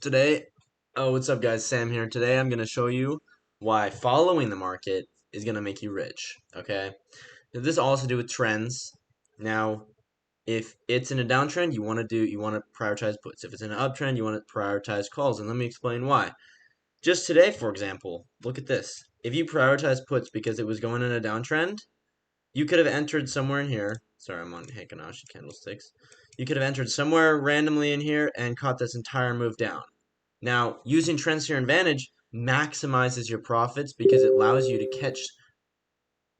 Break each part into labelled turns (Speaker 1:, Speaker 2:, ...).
Speaker 1: Today, what's up, guys? Sam here. Today, I'm going to show you why following the market is going to make you rich. Okay, now, this all has to do with trends. Now, if it's in a downtrend, you want to prioritize puts. If it's in an uptrend, you want to prioritize calls. And let me explain why. Just today, for example, look at this. If you prioritize puts because it was going in a downtrend, you could have entered somewhere in here. Sorry, I'm on Heikin-Ashi candlesticks. You could have entered somewhere randomly in here and caught this entire move down. Now, using trends to your advantage maximizes your profits because it allows you to catch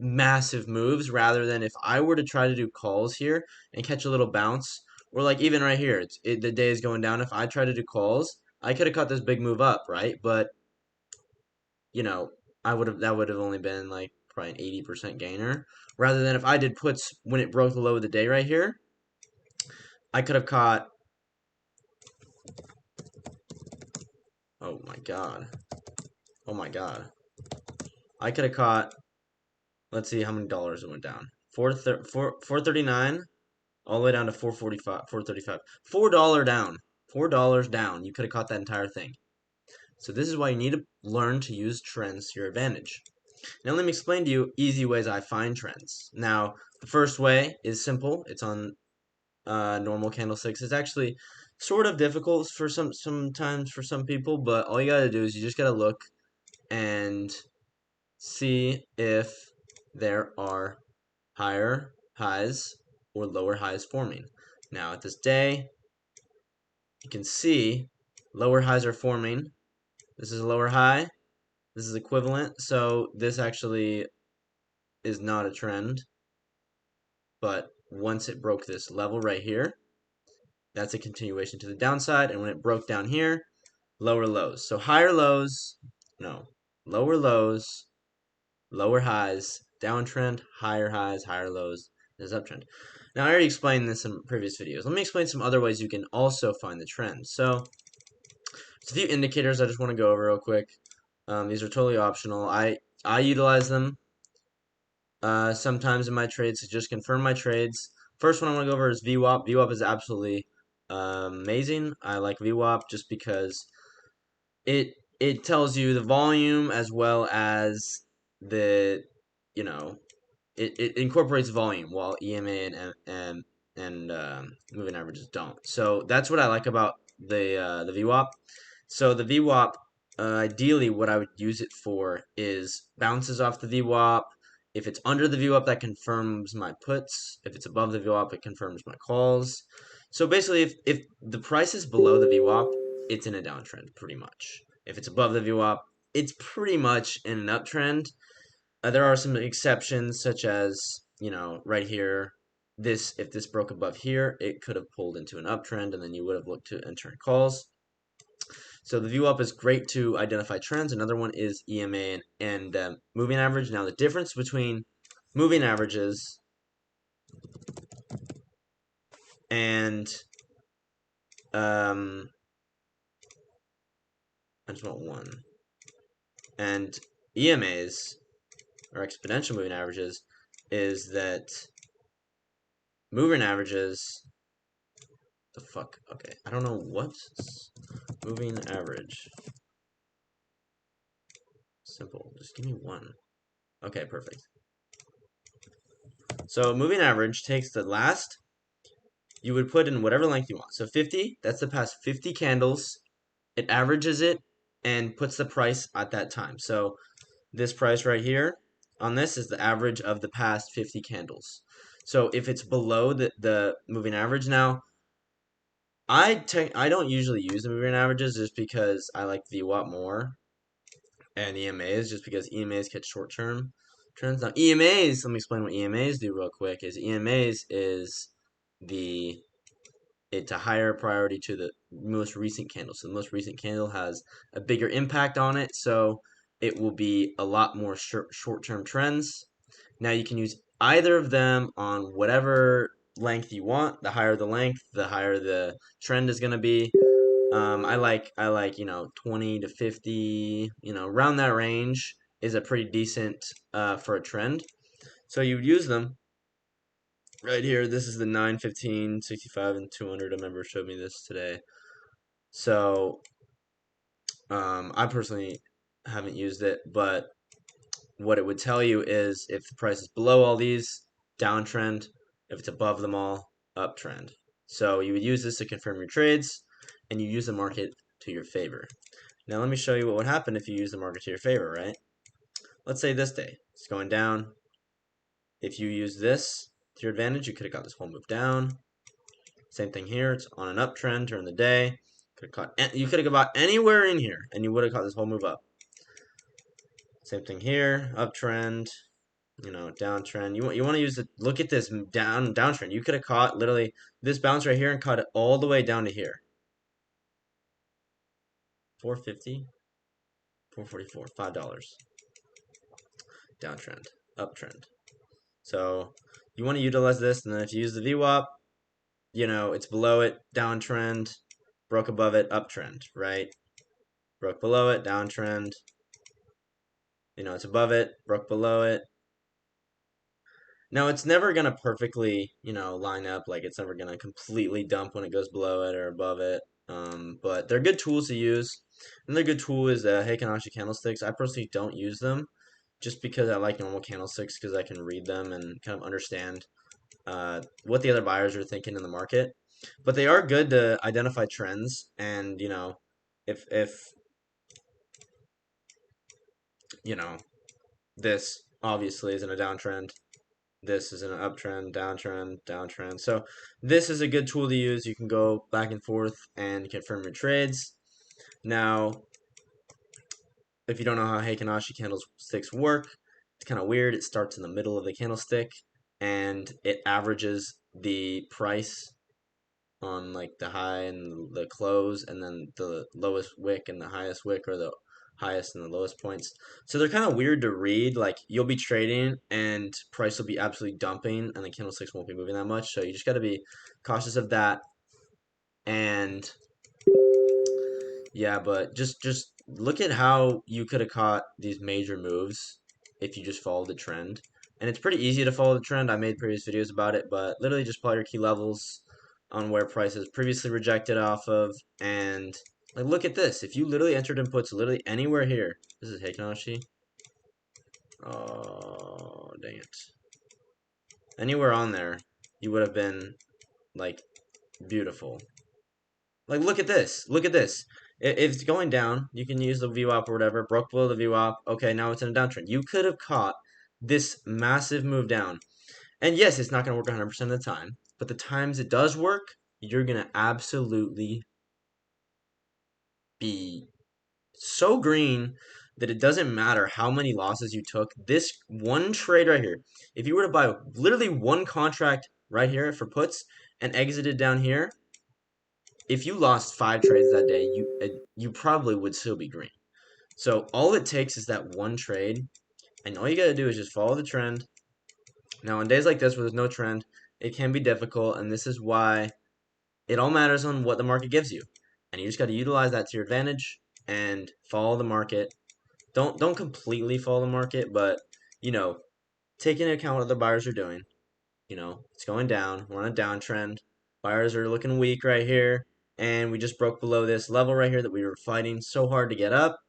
Speaker 1: massive moves rather than if I were to try to do calls here and catch a little bounce, or like even right here, the day is going down. If I try to do calls, I could have caught this big move up, right? But you know, that would have only been like probably an 80% gainer. Rather than if I did puts when it broke the low of the day right here, I could have caught. Oh my god! Oh my god! I could have caught. Let's see how many dollars it went down. 439 all the way down to 445, 435. $4 down. $4 down. You could have caught that entire thing. So this is why you need to learn to use trends to your advantage. Now let me explain to you easy ways I find trends. Now, the first way is simple. It's on normal candlesticks. It's actually sort of difficult for sometimes for some people, but all you gotta do is you just gotta look and see if there are higher highs or lower highs forming. Now at this day, you can see lower highs are forming. This is a lower high. This is equivalent. So this actually is not a trend. But once it broke this level right here, that's a continuation to the downside. And when it broke down here, lower lows. So higher lows, no, lower lows, lower highs, downtrend, higher highs, higher lows, is uptrend. Now, I already explained this in previous videos. Let me explain some other ways you can also find the trend. So, there's a few indicators I just want to go over real quick. These are totally optional. I utilize them sometimes in my trades to just confirm my trades. First one I want to go over is VWAP. VWAP is absolutely amazing. I like VWAP just because it tells you the volume as well as the you know it incorporates volume while EMA and moving averages don't. So that's what I like about the VWAP. So the VWAP, ideally, what I would use it for is bounces off the VWAP. If it's under the VWAP, that confirms my puts. If it's above the VWAP, it confirms my calls. So basically, if the price is below the VWAP, it's in a downtrend, pretty much. If it's above the VWAP, it's pretty much in an uptrend. There are some exceptions, such as, right here, if this broke above here, it could have pulled into an uptrend, and then you would have looked to enter in calls. So the VWAP is great to identify trends. Another one is EMA and moving average. Now the difference between moving averages and I just want one, and EMAs or exponential moving averages is that moving averages. The fuck? Okay, I don't know what's moving average. Simple. Just give me one. Okay, perfect. So moving average takes the last. You would put in whatever length you want. So 50, that's the past 50 candles. It averages it and puts the price at that time. So this price right here on this is the average of the past 50 candles. So if it's below the moving average now, I don't usually use the moving averages just because I like VWAP more and EMAs just because EMAs catch short-term trends. Now EMAs, let me explain what EMAs do real quick. EMAs is the it's a higher priority to the most recent candle. So the most recent candle has a bigger impact on it, so it will be a lot more short-term trends. Now you can use either of them on whatever length you want. The higher the length, the higher the trend is going to be. I like 20 to 50, around that range is a pretty decent for a trend. So you would use them right here. This is the 9, 15, 65, and 200. A member showed me this today. So I personally haven't used it, but what it would tell you is if the price is below all these, downtrend. If it's above them all, uptrend. So you would use this to confirm your trades, and you use the market to your favor. Now let me show you what would happen if you use the market to your favor, right? Let's say this day, it's going down. If you use this to your advantage, you could have got this whole move down. Same thing here, it's on an uptrend during the day. You could have got anywhere in here, and you would have caught this whole move up. Same thing here, uptrend, downtrend. You want to use it. Look at this downtrend. You could have caught literally this bounce right here and caught it all the way down to here. 450, 444, $5. Downtrend, uptrend. So you want to utilize this, and then if you use the VWAP, it's below it, downtrend, broke above it, uptrend, right? Broke below it, downtrend. It's above it, broke below it. Now, it's never going to perfectly, line up. Like, it's never going to completely dump when it goes below it or above it. But they're good tools to use. Another good tool is Heikin Ashi candlesticks. I personally don't use them just because I like normal candlesticks because I can read them and kind of understand what the other buyers are thinking in the market. But they are good to identify trends. And, if this obviously is in a downtrend, this is an uptrend, downtrend, downtrend. So this is a good tool to use. You can go back and forth and confirm your trades. Now, if you don't know how Heikin Ashi candlesticks work, it's kind of weird. It starts in the middle of the candlestick and it averages the price on like the high and the close, and then the lowest wick and the highest wick, or the highest and the lowest points. So they're kind of weird to read. Like, you'll be trading and price will be absolutely dumping and the candlesticks won't be moving that much. So you just got to be cautious of that. And yeah, but just look at how you could have caught these major moves if you just followed the trend. And it's pretty easy to follow the trend. I made previous videos about it, but literally just plot your key levels on where prices previously rejected off of, and like, look at this. If you literally entered inputs literally anywhere here, this is Heikin Ashi. Oh, dang it. Anywhere on there, you would have been like beautiful. Like, look at this. Look at this. If it's going down, you can use the VWAP or whatever. Broke below the VWAP. Okay, now it's in a downtrend. You could have caught this massive move down. And yes, it's not going to work 100% of the time. But the times it does work, you're going to absolutely be so green that it doesn't matter how many losses you took. This one trade right here, if you were to buy literally one contract right here for puts and exited down here, if you lost 5 trades that day, you probably would still be green. So all it takes is that one trade, and all you got to do is just follow the trend. Now, on days like this where there's no trend, it can be difficult, and this is why it all matters on what the market gives you. And you just got to utilize that to your advantage and follow the market. Don't completely follow the market, but take into account what the buyers are doing. It's going down. We're on a downtrend. Buyers are looking weak right here, and we just broke below this level right here that we were fighting so hard to get up.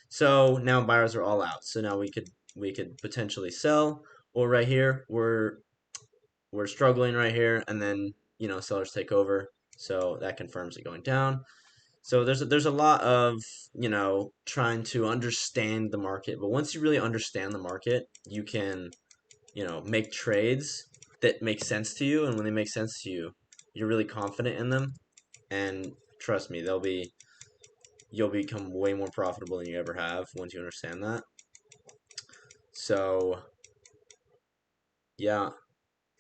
Speaker 1: So now buyers are all out. So now we could potentially sell, or right here we're struggling right here, and then sellers take over. So that confirms it going down. So there's a lot of trying to understand the market, but once you really understand the market, you can make trades that make sense to you, and when they make sense to you, you're really confident in them, and trust me, you'll become way more profitable than you ever have once you understand that. So yeah,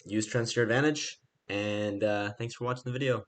Speaker 1: use trends to your advantage, and thanks for watching the video.